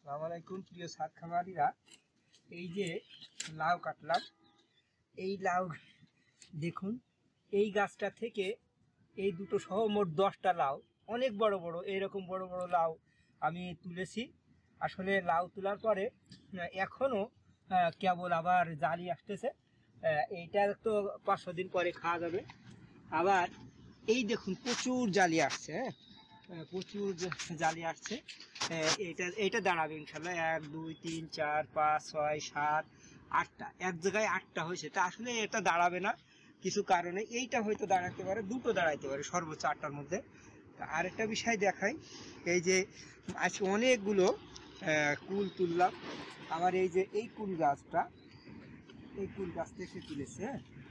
আসসালামু আলাইকুম প্রিয় ছাদ খামারিরা। এই যে লাউ কাটলাম, এই লাউ দেখুন, এই গাছটা থেকে এই দুটো সহ মোট 10টা লাউ, অনেক বড় বড়, এইরকম বড় বড় লাউ আমি তুলেছি। আসলে লাউ তোলার পরে এখনও কেবল আবার জালি আসতেছে। এইটা তো 5-6 দিন পরে খাওয়া যাবে। আবার এই দেখুন প্রচুর জালি আসছে, প্রচুর জালি আসছে। এইটা দাঁড়াবে ইনশাল্লাহ। 1 2 3 4 5 6 7 8টা, এক জায়গায় 8টা হয়েছে। তা আসলে এটা দাঁড়াবে না কিছু কারণে, এইটা হয়তো দাঁড়াতে পারে, দুটো দাঁড়াইতে পারে সর্বোচ্চ 8টার মধ্যে। তা আরেকটা বিষয় দেখাই, এই যে আজকে অনেকগুলো কুল তুললাম। আমার এই যে এই কুল গাছটা, এই কুল গাছ থেকে তুলেছে,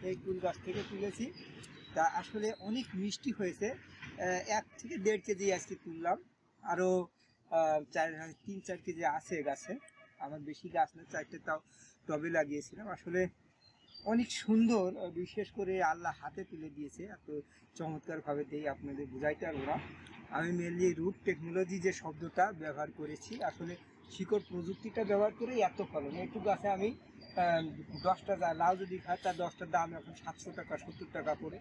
এই কুল গাছ থেকে তুলেছি। তা আসলে অনেক মিষ্টি হয়েছে। 1 থেকে 1.5 কেজি আজকে তুললাম। আরও 3-4 কেজি আছে গাছে। আমার বেশি গাছ না, 4টে তাও টবে লাগিয়েছিলাম। আসলে অনেক সুন্দর, বিশেষ করে আল্লাহ হাতে তুলে দিয়েছে, এত চমৎকারভাবে দেই আপনাদের বুঝাইতে পারবো না। আমি মেনলি রুট টেকনোলজি যে শব্দটা ব্যবহার করেছি, আসলে শিকড় প্রযুক্তিটা ব্যবহার করে এত ফলন। একটু গাছে আমি 10টা লাউ যদি খাই, তার 10টার দাম এখন 700 টাকা 70 টাকা করে।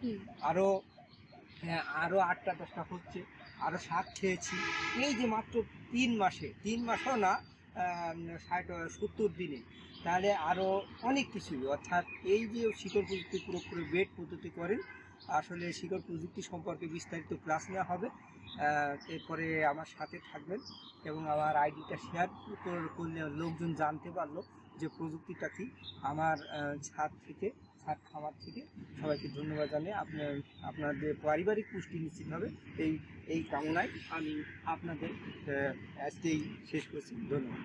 আরও 8টা 10টা হচ্ছে, আরও শাক খেয়েছি। এই যে মাত্র 3 মাসও না, 60-70 দিনে, তাহলে আরও অনেক কিছুই। অর্থাৎ এই যে শিকড় প্রযুক্তি পুরোপুরি বেড পদ্ধতি করেন, আসলে শিকড় প্রযুক্তি সম্পর্কে বিস্তারিত ক্লাস নেওয়া হবে। এরপরে আমার সাথে থাকবেন এবং আমার আইডিটা শেয়ার করলে লোকজন জানতে পারলো যে প্রযুক্তিটা কি। আমার ছাদ খামার থেকে সবাইকে ধন্যবাদ জানিয়ে আপনাদের পারিবারিক পুষ্টি নিশ্চিত হবে এই কামনায় আমি আপনাদের আজকেই শেষ করছি। ধন্যবাদ।